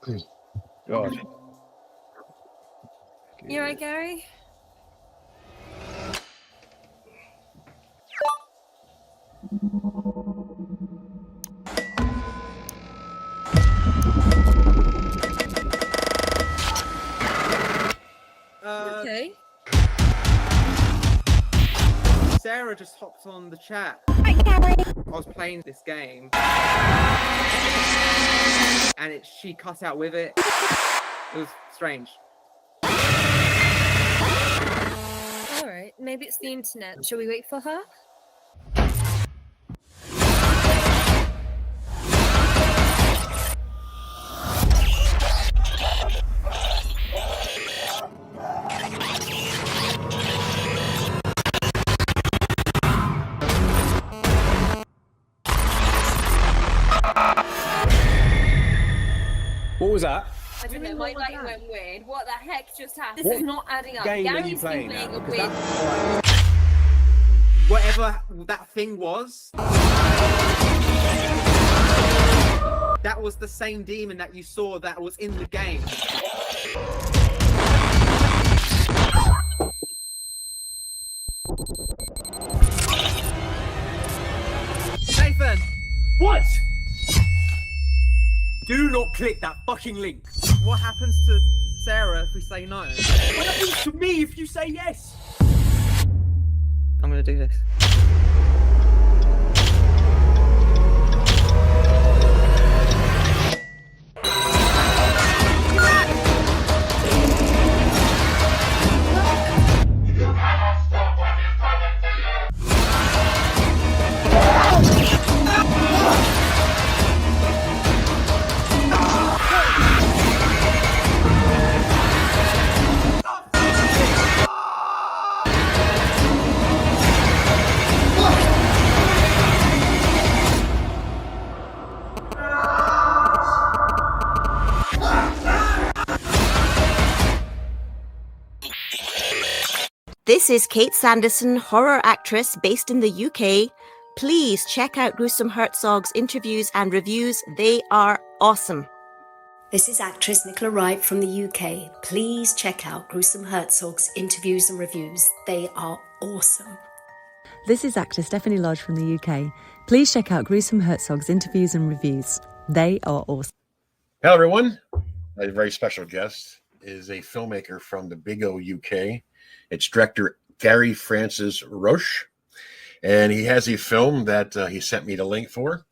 God. You right, Gary? Okay. Sarah just hopped on the chat. Hi, Gary. I was playing this game, and she cut out with it. It was strange. All right. Maybe it's the internet. Shall we wait for her? What was that? I don't know. My lighting went weird. What the heck just happened? This What is not adding up. game are you Gary's playing been playing now? a 'Cause weird. Whatever that thing was, that was the same demon that you saw that was in the game. Nathan! What? Do not click that fucking link. What happens to Sarah if we say no? What happens to me if you say yes? I'm gonna do this. This is Kate Sanderson, horror actress based in the UK. Please check out Gruesome Herzog's interviews and reviews. They are awesome. This is actress Nicola Wright from the UK. Please check out Gruesome Herzog's interviews and reviews. They are awesome. This is actor Stephanie Lodge from the UK. Please check out Gruesome Herzog's interviews and reviews. They are awesome. Hello, everyone. A very special guest is a filmmaker from the Big O, UK. It's director Gary Francis Roche. And he has a film that he sent me the link for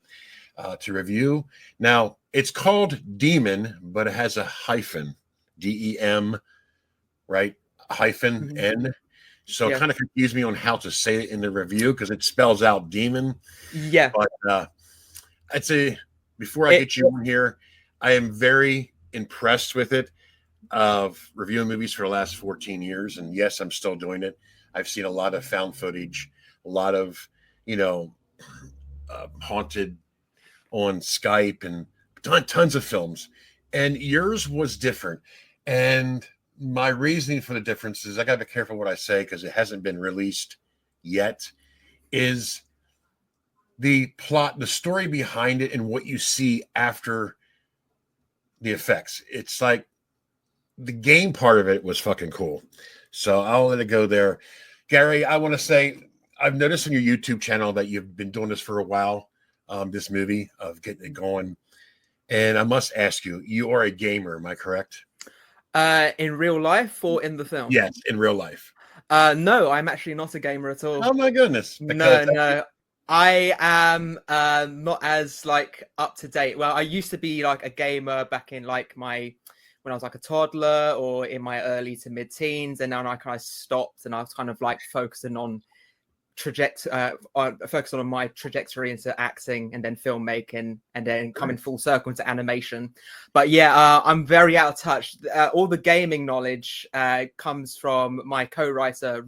to review. Now, it's called Demon, but it has a hyphen, D-E-M, right? Hyphen N. So it kind of confused me on how to say it in the review because it spells out demon. Yeah. But I'd say before I get you on here, I am very impressed with it, of reviewing movies for the last 14 years. And yes, I'm still doing it. I've seen a lot of found footage, a lot of, haunted on Skype and tons of films. And yours was different. And my reasoning for the difference is, I got to be careful what I say because it hasn't been released yet, is the plot, the story behind it, and what you see after the effects. It's like the game part of it was fucking cool. So I'll let it go there. Gary, I want to say, I've noticed on your YouTube channel that you've been doing this for a while, this movie of getting it going. And I must ask you, you are a gamer, am I correct? In real life or in the film? Yes, in real life. No, I'm actually not a gamer at all. Oh my goodness. No. I am not as up to date. Well, I used to be a gamer back in when I was a toddler or in my early to mid teens, and now I kind of stopped and I was kind of focusing on focusing on my trajectory into acting and then filmmaking and then coming full circle into animation. But yeah, I'm very out of touch. All the gaming knowledge comes from my co-writer,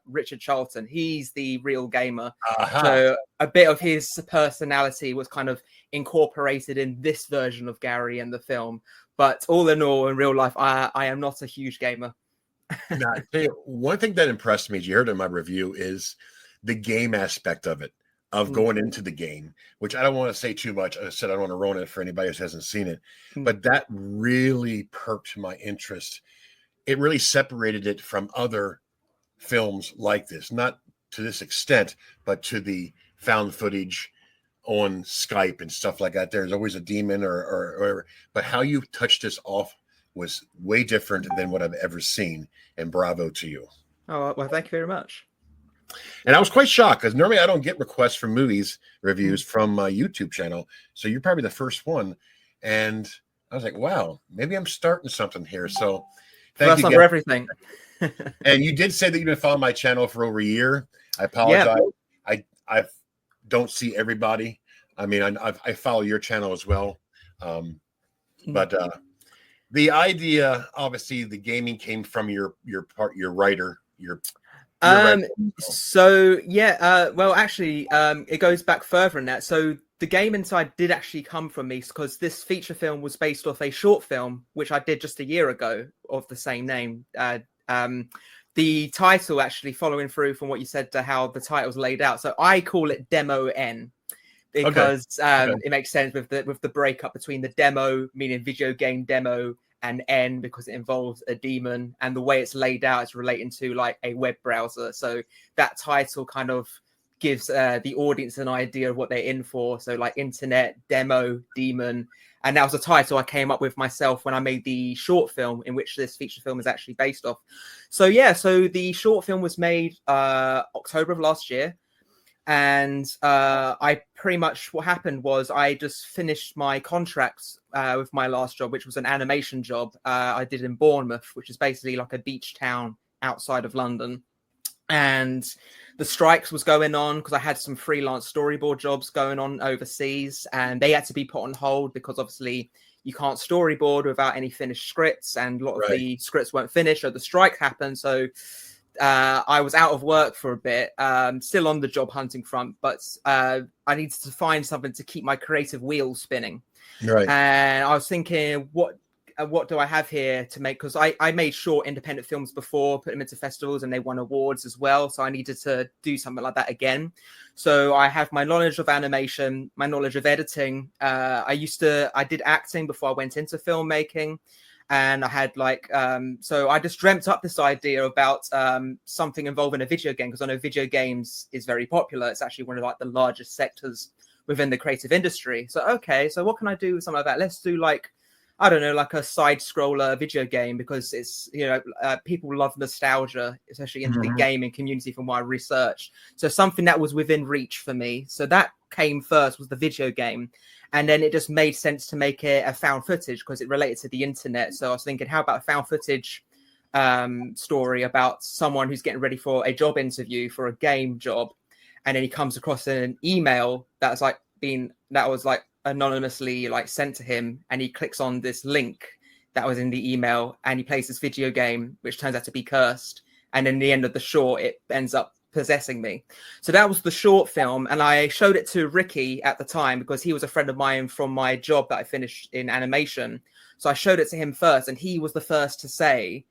Richard Charlton. He's the real gamer. So a bit of his personality was kind of incorporated in this version of Gary in the film. But all in all, in real life, I am not a huge gamer. Now, I tell you, one thing that impressed me, as you heard in my review, is the game aspect of it. of going into the game, which I don't want to say too much. I said I don't want to ruin it for anybody who hasn't seen it, but that really perked my interest. It really separated it from other films like this, not to this extent, but to the found footage on Skype and stuff like that. There's always a demon or but how you touched this off was way different than what I've ever seen. And bravo to you. Oh, well, thank you very much. And I was quite shocked because normally I don't get requests for movies reviews from my YouTube channel. So you're probably the first one. And I was like, wow, maybe I'm starting something here. So thank you for everything. And you did say that you've been following my channel for over a year. I apologize. Yeah. I don't see everybody. I mean, I follow your channel as well. But the idea, obviously, the gaming came from your writer, So yeah, well, actually, it goes back further than that. So the game inside did actually come from me because this feature film was based off a short film which I did just a year ago of the same name. The title actually following through from what you said to how the title's laid out. So I call it Demo N because it makes sense with the breakup between the demo, meaning video game demo, and N because it involves a demon, and the way it's laid out is relating to like a web browser. So that title kind of gives the audience an idea of what they're in for. So like internet, demo, demon. And that was a title I came up with myself when I made the short film in which this feature film is actually based off. So yeah, so the short film was made October of last year. And I pretty much, what happened was I just finished my contracts with my last job, which was an animation job I did in Bournemouth, which is basically like a beach town outside of London. And the strikes was going on because I had some freelance storyboard jobs going on overseas, and they had to be put on hold because obviously you can't storyboard without any finished scripts, and a lot of the scripts weren't finished, so the strike happened. So I was out of work for a bit, still on the job hunting front, but I needed to find something to keep my creative wheels spinning. Right. And I was thinking, what do I have here to make? Because I made short independent films before, put them into festivals, and they won awards as well. So I needed to do something like that again. So I have my knowledge of animation, my knowledge of editing. I did acting before I went into filmmaking. And I had so I just dreamt up this idea about something involving a video game, because I know video games is very popular. It's actually one of like the largest sectors within the creative industry. So, okay, so what can I do with something like that? Let's do like, I don't know, like a side scroller video game, because it's, people love nostalgia, especially in the gaming community from what I researched. So something that was within reach for me. So that came first, was the video game. And then it just made sense to make it a found footage because it related to the internet. So I was thinking, how about a found footage story about someone who's getting ready for a job interview for a game job. And then he comes across an email that was anonymously sent to him, and he clicks on this link that was in the email, and he plays this video game which turns out to be cursed, and in the end of the short it ends up possessing me. So that was the short film, and I showed it to Ricky at the time because he was a friend of mine from my job that I finished in animation. So I showed it to him first, and he was the first to say,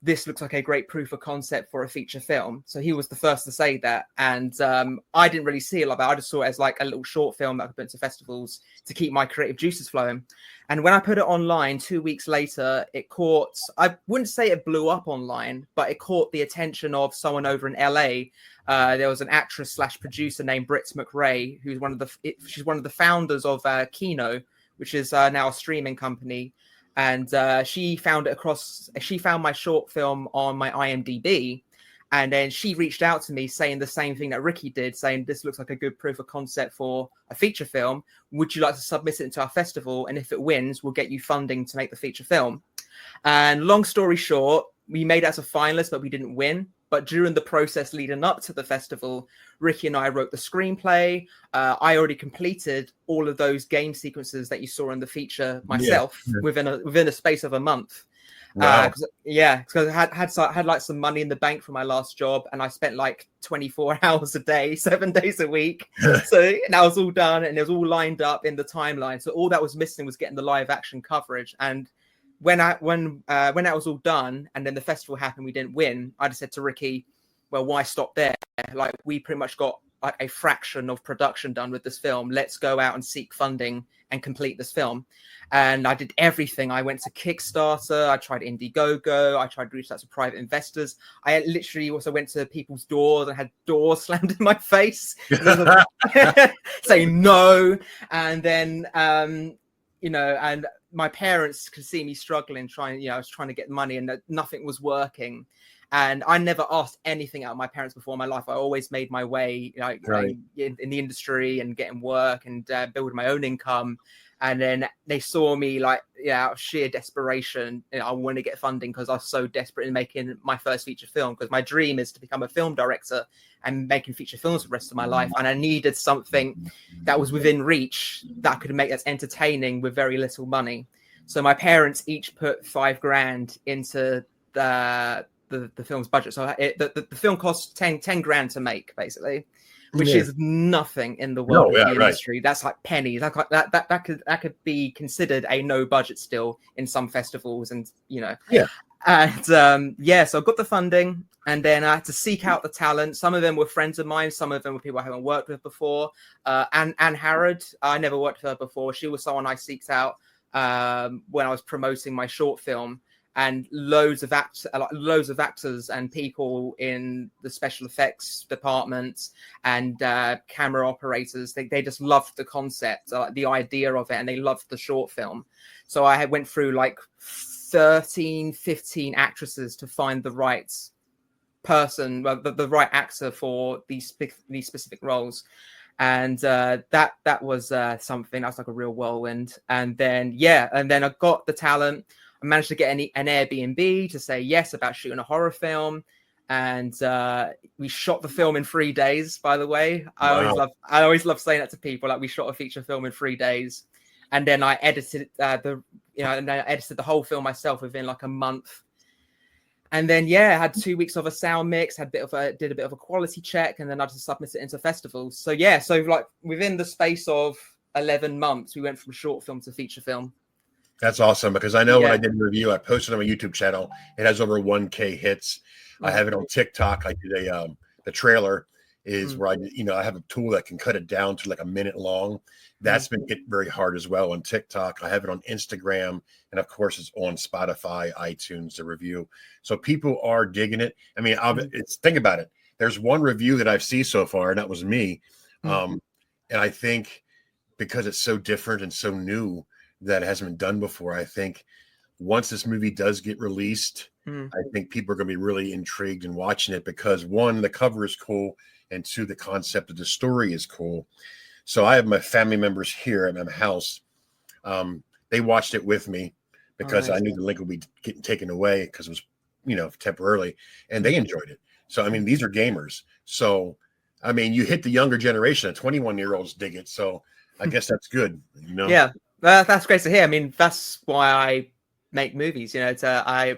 this looks like a great proof of concept for a feature film. So he was the first to say that. And I didn't really see it like that. I just saw it as like a little short film that I could put into festivals to keep my creative juices flowing. And when I put it online 2 weeks later, it caught, I wouldn't say it blew up online, but it caught the attention of someone over in LA. There was an actress / producer named Britt McRae, who's she's one of the founders of Kino, which is now a streaming company. And she found my short film on my IMDb. And then she reached out to me saying the same thing that Ricky did, saying this looks like a good proof of concept for a feature film. Would you like to submit it into our festival? And if it wins, we'll get you funding to make the feature film. And long story short, we made it as a finalist, but we didn't win. But during the process leading up to the festival, Ricky and I wrote the screenplay. I already completed all of those game sequences that you saw in the feature myself within a space of a month. Wow. Because I had like some money in the bank from my last job, and I spent like 24 hours a day, 7 days a week. So that was all done, and it was all lined up in the timeline. So all that was missing was getting the live action coverage. And when that was all done, and then the festival happened, we didn't win. I just said to Ricky, well, why stop there? Like, we pretty much got like a fraction of production done with this film. Let's go out and seek funding and complete this film. And I did everything. I went to Kickstarter. I tried Indiegogo. I tried to reach out to private investors. I literally also went to people's doors and had doors slammed in my face saying no. And then, and my parents could see me struggling, I was trying to get money and nothing was working. And I never asked anything out of my parents before in my life. I always made my way in the industry and getting work and building my own income. And then they saw me out of sheer desperation. I want to get funding because I was so desperate in making my first feature film, because my dream is to become a film director and making feature films for the rest of my life. And I needed something that was within reach that could make that entertaining with very little money. So my parents each put $5,000 into the film's budget. So the film costs 10 grand to make, basically, which is nothing in the world of the industry. That's like pennies. That could be considered a no budget still in some festivals, and And so I got the funding, and then I had to seek out the talent. Some of them were friends of mine, some of them were people I haven't worked with before. Anne Harrod, I never worked with her before. She was someone I seeked out when I was promoting my short film. And loads of actors and people in the special effects departments and camera operators. They just loved the concept, the idea of it, and they loved the short film. So I went through like 13, 15 actresses to find the right person, the right actor for these specific roles. And that was something that was like a real whirlwind. And then I got the talent. I managed to get an Airbnb to say yes about shooting a horror film. And we shot the film in 3 days, by the way. I always love saying that to people, like we shot a feature film in 3 days. And then I edited the whole film myself within like a month. And then, I had 2 weeks of a sound mix, did a bit of a quality check, and then I just submitted it into festivals. So like within the space of 11 months, we went from short film to feature film. That's awesome, because I know when I did a review, I posted on my YouTube channel. It has over 1K hits. I have it on TikTok. I did the trailer is where I have a tool that can cut it down to like a minute long. That's been hit very hard as well on TikTok. I have it on Instagram, and of course it's on Spotify, iTunes, the review. So people are digging it. I mean, think about it. There's one review that I've seen so far, and that was me. And I think because it's so different and so new, that hasn't been done before. I think once this movie does get released, I think people are going to be really intrigued in watching it, because one, the cover is cool, and two, the concept of the story is cool. So I have my family members here at my house. They watched it with me because I knew the link would be getting taken away because it was, temporarily, and they enjoyed it. So, I mean, these are gamers. So, I mean, you hit the younger generation, 21-year-olds dig it. So I guess that's good, Yeah. That's great to hear. I mean, that's why I make movies. Because I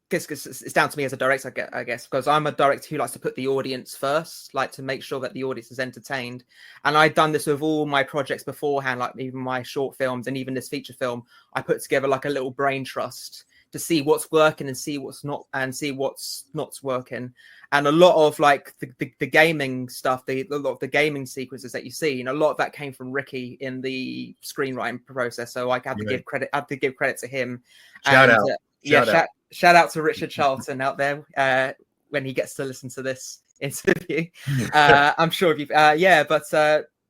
guess it's down to me as a director, I guess, because I'm a director who likes to put the audience first, like to make sure that the audience is entertained. And I've done this with all my projects beforehand, like even my short films and even this feature film. I put together like a little brain trust to see what's working and see what's not, and see what's not working. And a lot of like the gaming stuff, a lot of the gaming sequences that you see, and a lot of that came from Ricky in the screenwriting process. So I had to give credit. I have to give credit to him. Shout out to Richard Charlton out there when he gets to listen to this interview. I'm sure if you,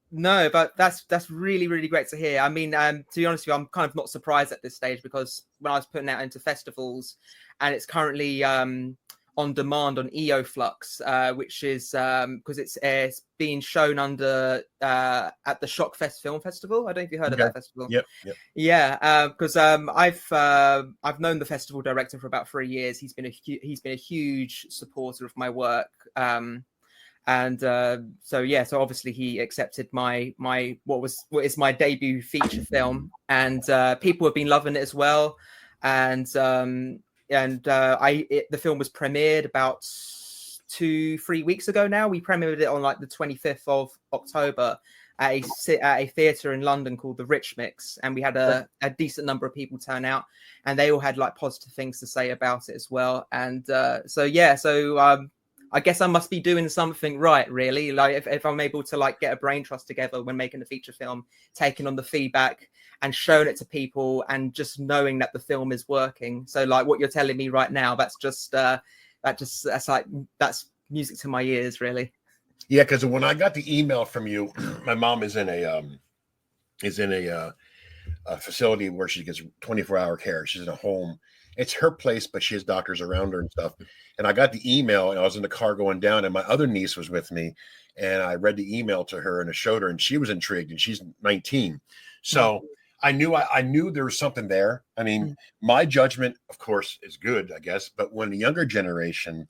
no, but that's really, really great to hear. I mean, to be honest with you, I'm kind of not surprised at this stage, because when I was putting out into festivals, and it's currently on demand on EOFlux, which is because it's being shown under at the Shockfest Film Festival. I don't know if you heard of that festival. Yep. Yeah, because I've known the festival director for about 3 years. He's been a huge supporter of my work. So obviously he accepted my what is my debut feature film, and people have been loving it as well. And the film was premiered about 2-3 weeks ago now. We premiered it on like the 25th of October at a theatre in London called the Rich Mix, and we had a decent number of people turn out, and they all had like positive things to say about it as well. And I guess I must be doing something right, really. Like if I'm able to like get a brain trust together when making a feature film, taking on the feedback and showing it to people, and just knowing that the film is working. So like what you're telling me right now, that's music to my ears, really. Yeah, because when I got the email from you, my mom is in a facility where she gets 24-hour care. She's in a home. It's her place, but she has doctors around her and stuff. And I got the email, and I was in the car going down, and my other niece was with me, and I read the email to her and I showed her, and she was intrigued, and she's 19. So I knew there was something there. I mean, my judgment, of course, is good, I guess, but when the younger generation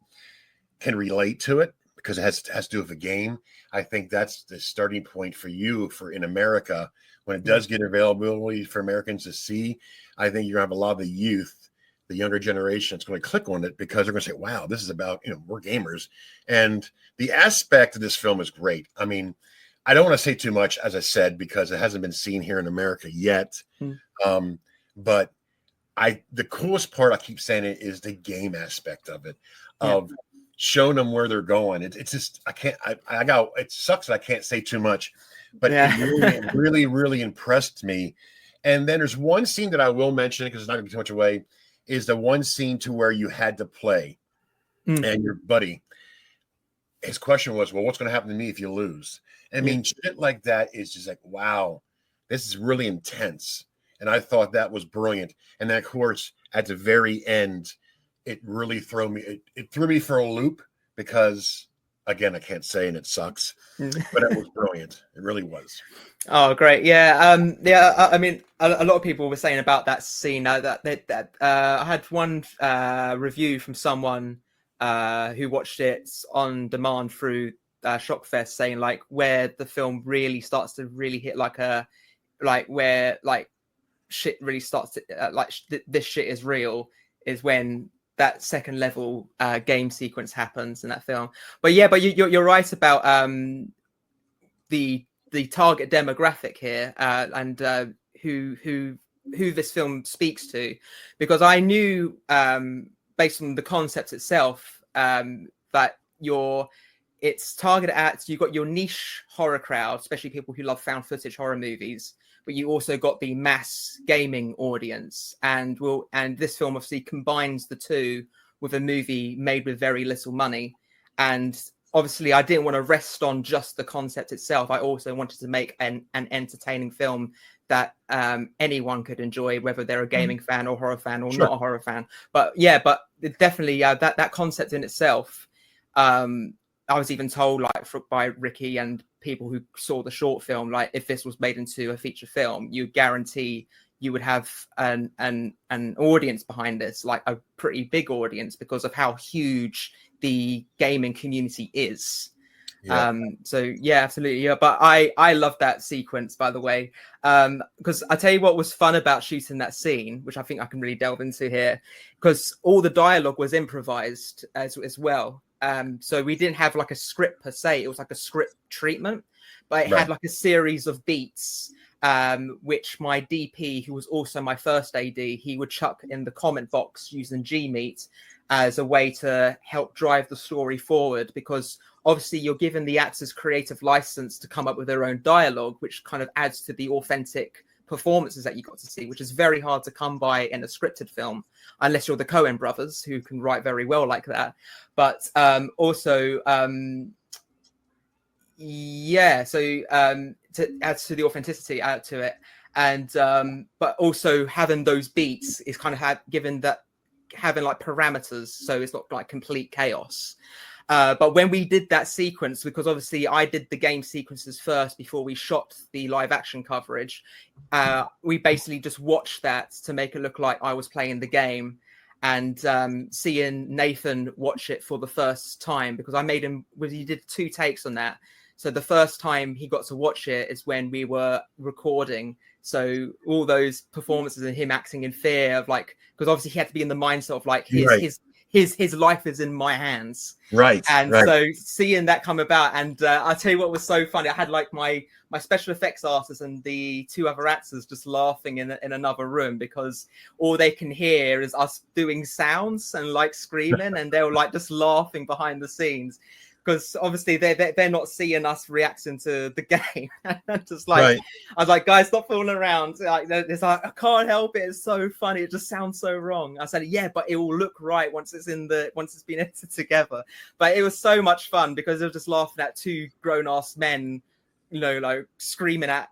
can relate to it, because it has to do with the game, I think that's the starting point for you for in America. When it does get availability for Americans to see, I think you're gonna have a lot of the youth, the younger generation, it's going to click on it because they're going to say, wow, this is about, we're gamers. And the aspect of this film is great. I mean, I don't want to say too much, as I said, because it hasn't been seen here in America yet. But the coolest part, I keep saying it, is the game aspect of it, of showing them where they're going. It's just, it sucks that I can't say too much, but it really, really impressed me. And then there's one scene that I will mention, because it's not going to be too much away, is the one scene to where you had to play and your buddy, his question was, well, what's going to happen to me if you lose? I mean, shit like that is just like, wow, this is really intense. And I thought that was brilliant. And then, of course, at the very end, it really threw me for a loop because, again, I can't say, and it sucks, but it was brilliant. It really was. Oh, great. Yeah. I mean, a lot of people were saying about that scene that I had one review from someone who watched it on demand through Shockfest, saying like where the film really starts to really hit where shit really starts to this shit is real is when that second level game sequence happens in that film. But you're right about the target demographic here and who this film speaks to, because I knew based on the concept itself that it's targeted at, you've got your niche horror crowd, especially people who love found footage horror movies, but you also got the mass gaming audience, and this film obviously combines the two with a movie made with very little money. And obviously I didn't want to rest on just the concept itself. I also wanted to make an entertaining film that anyone could enjoy, whether they're a gaming fan or horror fan or not a horror fan. But definitely that concept in itself, I was even told by Ricky and people who saw the short film, like if this was made into a feature film, you guarantee you would have an audience behind this, like a pretty big audience, because of how huge the gaming community is. So yeah, absolutely. Yeah, but I love that sequence, by the way, because I tell you what was fun about shooting that scene, which I think I can really delve into here, because all the dialogue was improvised as well. So we didn't have like a script per se, it was like a script treatment, but it had like a series of beats, which my DP, who was also my first AD, he would chuck in the comment box using Gmeet as a way to help drive the story forward, because obviously you're given the actors creative license to come up with their own dialogue, which kind of adds to the authentic performances that you got to see, which is very hard to come by in a scripted film, unless you're the Coen brothers, who can write very well like that. But also, to add to the authenticity, add to it, and but also having those beats is kind of having like parameters, so it's not like complete chaos. But when we did that sequence, because obviously I did the game sequences first before we shot the live action coverage, we basically just watched that to make it look like I was playing the game. And seeing Nathan watch it for the first time, because he did 2 takes on that. So the first time he got to watch it is when we were recording. So all those performances and him acting in fear of because obviously he had to be in the mindset of his life is in my hands. Right. And right. so seeing that come about, and I'll tell you what was so funny. I had like my special effects artist and the two other actors just laughing in another room, because all they can hear is us doing sounds and like screaming, and they were like just laughing behind the scenes, because obviously they're not seeing us reacting to the game. Just like, Right. I was like, guys, stop fooling around. Like, it's like, I can't help it. It's so funny. It just sounds so wrong. I said, yeah, but it will look right once it's been edited together. But it was so much fun, because they were just laughing at two grown ass men, you know, like screaming at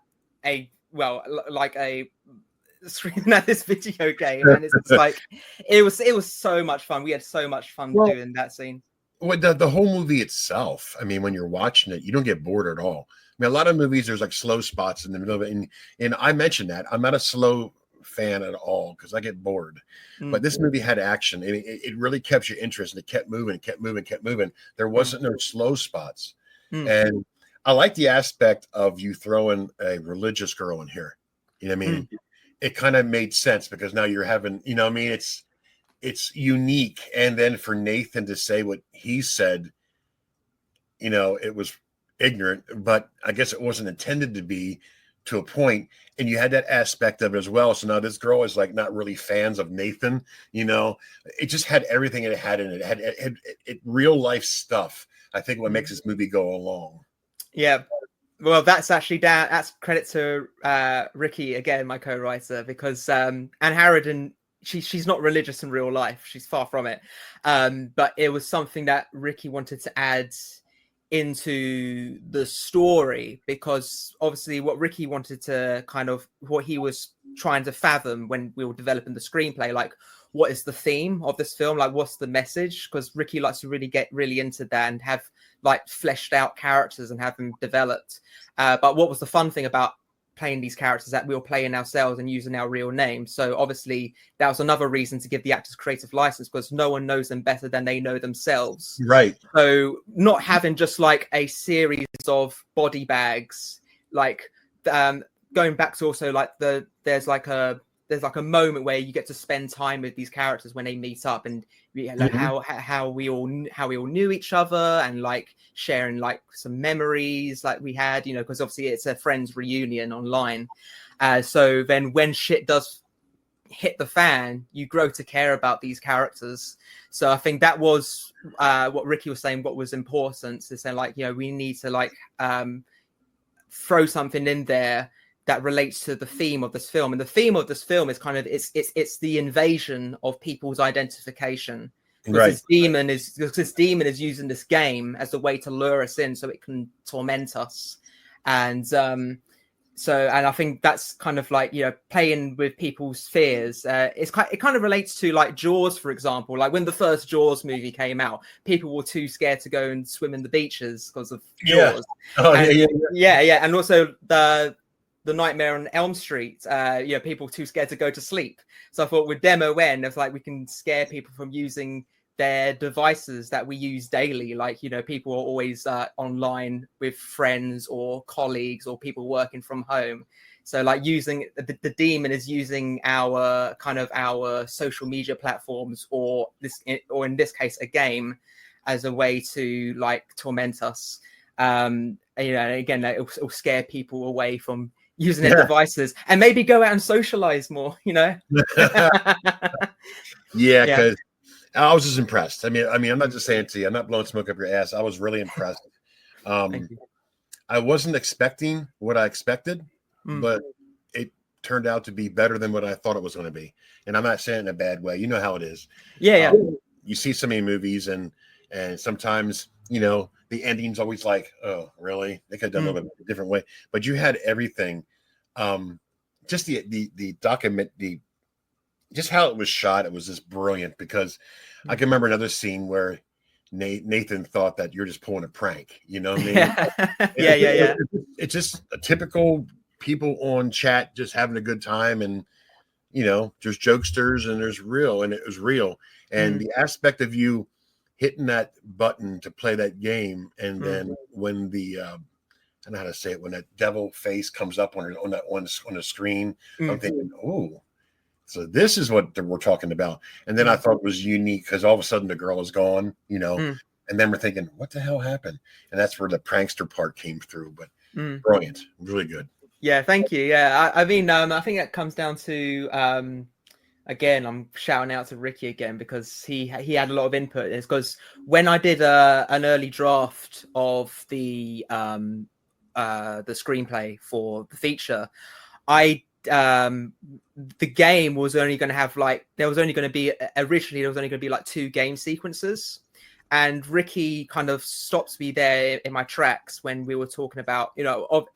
screaming at this video game. And it's like, it was so much fun. We had so much fun doing that scene. Well, the whole movie itself, I mean, when you're watching it, you don't get bored at all. I mean, a lot of movies, there's like slow spots in the middle of it. And I mentioned that I'm not a slow fan at all, because I get bored. But this movie had action, and it really kept your interest, and it kept moving. There wasn't no slow spots. And I like the aspect of you throwing a religious girl in here. You know what I mean? It kind of made sense, because now you're having, you know what I mean? It's unique. And then for Nathan to say what he said, you know, it was ignorant, but I guess it wasn't intended to be, to a point. And you had that aspect of it as well. So now this girl is like not really fans of Nathan, you know. It just had everything it had in it. It had real life stuff. I think what makes this movie go along. Yeah. Well, that's actually that's credit to Ricky again, my co-writer, because Anne Harridan, she's not religious in real life. She's far from it. But it was something that Ricky wanted to add into the story, because obviously what Ricky wanted to what he was trying to fathom when we were developing the screenplay, like, what is the theme of this film? Like, what's the message? Because Ricky likes to really get really into that and have like fleshed out characters and have them developed. But what was the fun thing about playing these characters, that we were playing ourselves and using our real names? So obviously that was another reason to give the actors creative license, because no one knows them better than they know themselves. Right. So not having just like a series of body bags, like going back to also like there's like a moment where you get to spend time with these characters when they meet up, and like how we all knew each other, and like sharing like some memories like we had, you know, because obviously it's a friends reunion online. So then when shit does hit the fan, you grow to care about these characters. So I think that was what Ricky was saying, what was important, is saying like, you know, we need to like throw something in there that relates to the theme of this film. And the theme of this film is kind of, it's the invasion of people's identification. Because this demon is using this game as a way to lure us in so it can torment us. And and I think that's kind of like, you know, playing with people's fears. It kind of relates to like Jaws, for example. Like when the first Jaws movie came out, people were too scared to go and swim in the beaches because of Jaws. Yeah. And also the Nightmare on Elm Street, you know, people too scared to go to sleep. So I thought with Demo N, it's like we can scare people from using their devices that we use daily. Like, you know, people are always online with friends or colleagues or people working from home. So like using the demon is using our social media platforms, or in this case, a game, as a way to like torment us. You know, again, it'll scare people away from using their devices and maybe go out and socialize more, you know? Because I was just impressed. I mean, I'm not just saying to you, I'm not blowing smoke up your ass. I was really impressed. I wasn't expecting what I expected, but it turned out to be better than what I thought it was going to be. And I'm not saying it in a bad way. You know how it is. You see so many movies, and sometimes, you know, the ending's always like, oh, really? They could have done it a different way. But you had everything. Just the document, just how it was shot, it was just brilliant, because I can remember another scene where Nathan thought that you're just pulling a prank, you know what I mean? It's just a typical people on chat just having a good time, and you know, there's jokesters and there's real, and it was real. And the aspect of you hitting that button to play that game, and then when the I don't know how to say it, when that devil face comes up on the screen, I'm thinking, ooh. So this is what we're talking about. And then I thought it was unique because all of a sudden the girl is gone, you know, and then we're thinking, what the hell happened? And that's where the prankster part came through. But brilliant, really good. Yeah, thank you. Yeah, I mean, I think that comes down to again, I'm shouting out to Ricky again because he had a lot of input. It's because when I did an early draft of the screenplay for the feature, the game was only going to have originally there was only going to be like 2 game sequences, and Ricky kind of stopped me there in my tracks when we were talking about, you know,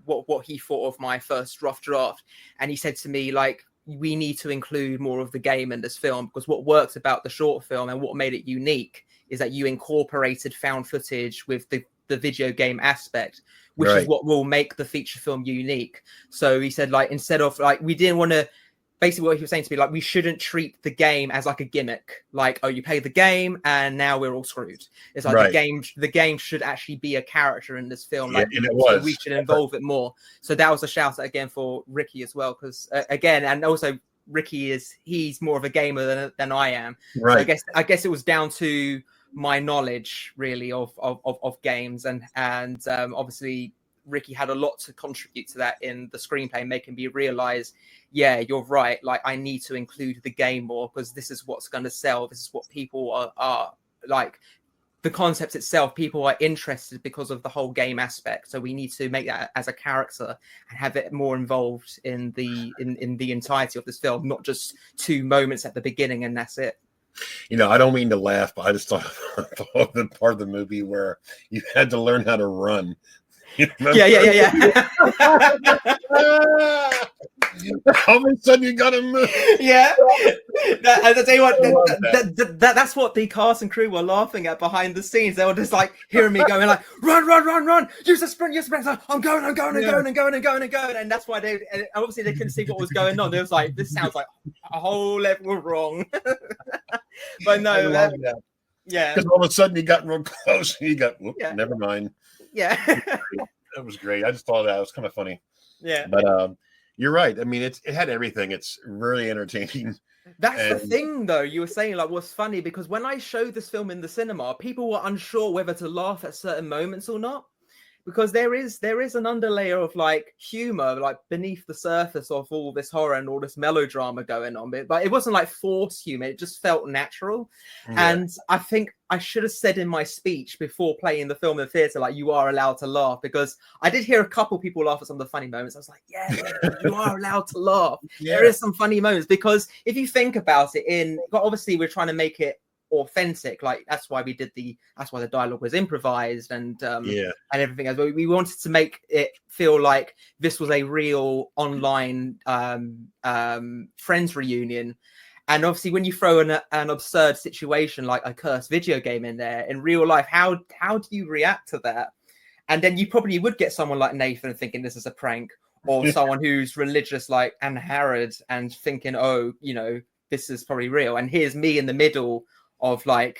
what he thought of my first rough draft, and he said to me, like, we need to include more of the game in this film, because what worked about the short film and what made it unique is that you incorporated found footage with the video game aspect, which is what will make the feature film unique. So he said, like, instead of, like, we didn't want to, basically what he was saying to me, like, we shouldn't treat the game as like a gimmick, like, oh, you play the game and now we're all screwed. It's like the game should actually be a character in this film. Like, and it was. We should involve it more. So that was a shout out again for Ricky as well, because again, and also Ricky he's more of a gamer than I am. Right. So I guess it was down to my knowledge really of games, and obviously Ricky had a lot to contribute to that in the screenplay, making me realize, yeah, you're right, like, I need to include the game more, because this is what's going to sell. This is what people are like, the concept itself, people are interested because of the whole game aspect. So we need to make that as a character and have it more involved in the entirety of this film, not just 2 moments at the beginning and that's it. You know, I don't mean to laugh, but I just thought the part of the movie where you had to learn how to run. Yeah. All of a sudden you gotta move. Yeah. I tell you what, that's what the cast and crew were laughing at behind the scenes. They were just like hearing me going like, run, use the sprint. Like, I'm going. And that's why they obviously they couldn't see what was going on. They was like, this sounds like a whole level wrong. But no, yeah. Because all of a sudden you got real close and you got, never mind. Yeah. That was great. I just thought that was kind of funny. Yeah. But you're right. I mean, it had everything. It's really entertaining. That's the thing, though. You were saying, like, what's funny, because when I showed this film in the cinema, people were unsure whether to laugh at certain moments or not, because there is an underlayer of like humor, like beneath the surface of all this horror and all this melodrama going on. But it wasn't like forced humor; it just felt natural. Yeah. And I think I should have said in my speech before playing the film in the theater, like, you are allowed to laugh, because I did hear a couple people laugh at some of the funny moments. I was like, yeah, you are allowed to laugh. Yeah. There is some funny moments, because if you think about it, obviously we're trying to make it authentic, like that's why the dialogue was improvised and everything else. But we wanted to make it feel like this was a real online friends reunion. And obviously when you throw an absurd situation like a cursed video game in there in real life, how do you react to that? And then you probably would get someone like Nathan thinking this is a prank, or someone who's religious like Anne Harrod and thinking, oh, you know, this is probably real. And here's me in the middle of like,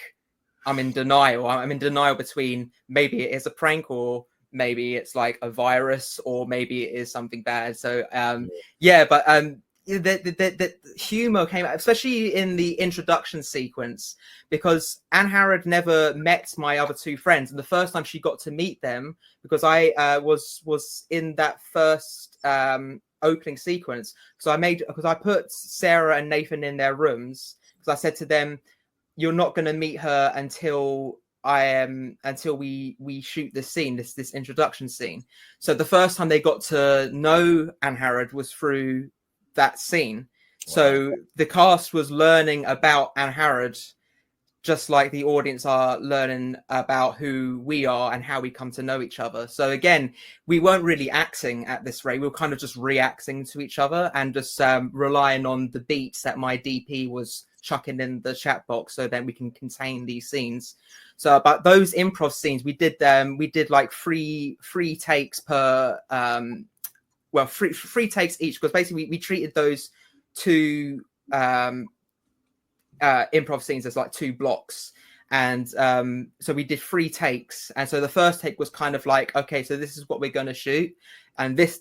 I'm in denial between maybe it is a prank, or maybe it's like a virus, or maybe it is something bad. So the humor came out, especially in the introduction sequence, because Anne Harrod never met my other 2 friends, and the first time she got to meet them, because I was in that first opening sequence, because I put Sarah and Nathan in their rooms, because I said to them, you're not going to meet her until we shoot this scene, this introduction scene. So the first time they got to know Anne Harrod was through that scene. Wow. So the cast was learning about Anne Harrod, just like the audience are learning about who we are and how we come to know each other. So again, we weren't really acting at this rate. We were kind of just reacting to each other and just relying on the beats that my DP was chucking in the chat box, so then we can contain these scenes. So about those improv scenes, we did like three takes per three takes each, because basically we treated those 2 improv scenes as like 2 blocks, And so we did 3 takes. And so the first take was kind of like, okay, so this is what we're going to shoot, and this,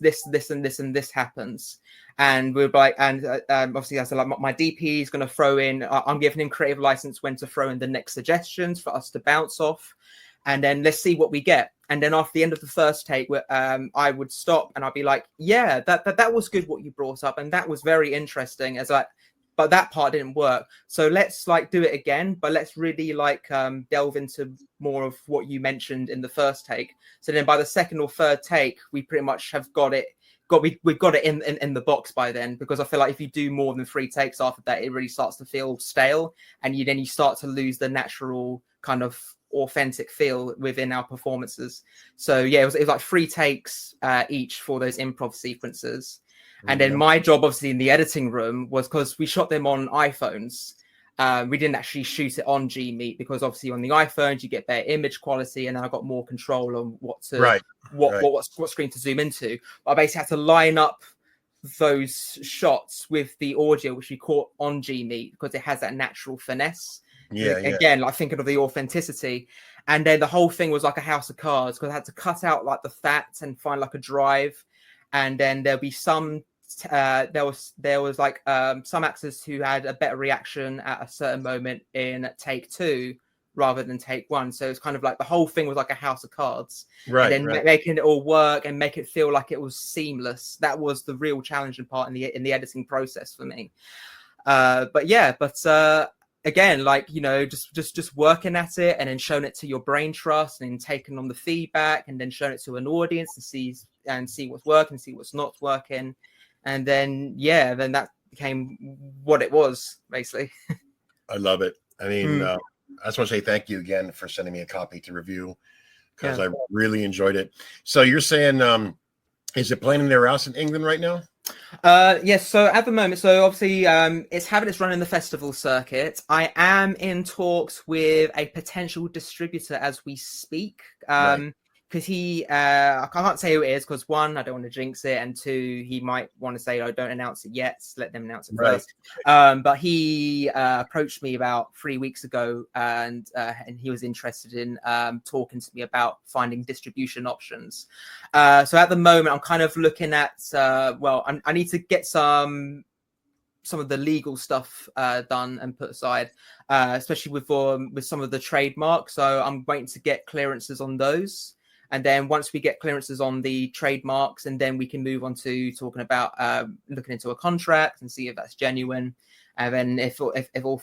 and this happens. And we're like, and obviously, as like my DP is going to throw in, I'm giving him creative license when to throw in the next suggestions for us to bounce off, and then let's see what we get. And then after the end of the first take, I would stop and I'd be like, yeah, that was good what you brought up, and that was very interesting. As like, but that part didn't work. So let's like do it again, but let's really like delve into more of what you mentioned in the first take. So then by the second or third take, we pretty much have got it. We've got it in the box by then, because I feel like if you do more than 3 takes after that, it really starts to feel stale, and then you start to lose the natural kind of authentic feel within our performances. So yeah, it was like 3 takes each for those improv sequences. And then my job, obviously, in the editing room was, because we shot them on iPhones, we didn't actually shoot it on Gmeet, because obviously on the iPhones you get better image quality, and I got more control on what screen to zoom into. But I basically had to line up those shots with the audio which we caught on Gmeet, because it has that natural finesse. Again, like thinking of the authenticity. And then the whole thing was like a house of cards, because I had to cut out like the fat and find like a drive. And then there'll be some there was like some actors who had a better reaction at a certain moment in take 2 rather than take 1. So it's kind of like the whole thing was like a house of cards, Right. And then making it all work and make it feel like it was seamless. That was the real challenging part in the editing process for me. Again, like, you know, just working at it, and then showing it to your brain trust, and then taking on the feedback, and then showing it to an audience and see what's working, see what's not working. And then that became what it was, basically. I love it. I mean, I just want to say thank you again for sending me a copy to review, because I really enjoyed it. So you're saying, is it playing in their house in England right now? Yes. So at the moment, obviously, it's having its run in the festival circuit. I am in talks with a potential distributor as we speak. Because I can't say who it is, because 1, I don't want to jinx it, and 2, he might want to say, "Oh, don't announce it yet. Let them announce it first." But he approached me about 3 weeks ago, and he was interested in talking to me about finding distribution options. So at the moment, I'm kind of looking at I need to get some of the legal stuff done and put aside, especially with some of the trademarks. So I'm waiting to get clearances on those. And then once we get clearances on the trademarks, and then we can move on to talking about looking into a contract and see if that's genuine. And then if it all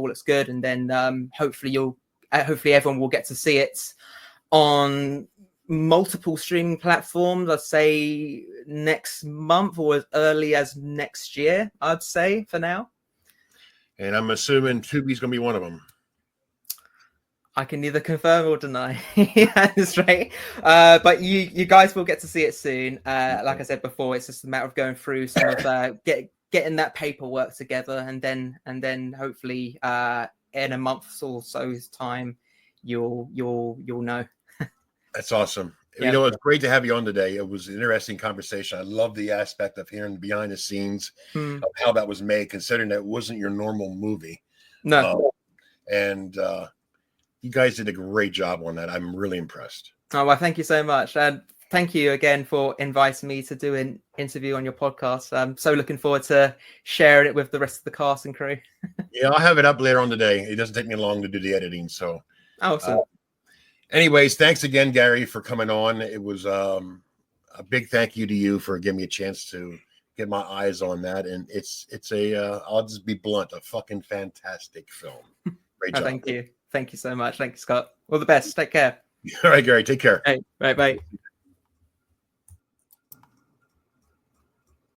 looks good, and then hopefully everyone will get to see it on multiple streaming platforms. I'd say next month or as early as next year, I'd say, for now. And I'm assuming Tubi's going to be one of them. I can neither confirm or deny. That's right. But you guys will get to see it soon. Like I said before, it's just a matter of going through some of getting that paperwork together, and then hopefully in a month or so's time, you'll know. That's awesome. You know, it's great to have you on today. It was an interesting conversation. I love the aspect of hearing behind the scenes of how that was made, considering that it wasn't your normal movie. No. You guys did a great job on that. I'm really impressed. Oh, well, thank you so much. And thank you again for inviting me to do an interview on your podcast. I'm so looking forward to sharing it with the rest of the cast and crew. Yeah, I'll have it up later on today. It doesn't take me long to do the editing. So, awesome. Anyways, thanks again, Gary, for coming on. It was a big thank you to you for giving me a chance to get my eyes on that. And it's I'll just be blunt, a fucking fantastic film. Great job. Thank you. Thank you so much. Thank you, Scott. All the best. Take care. All right, Gary. Take care. Hey, bye.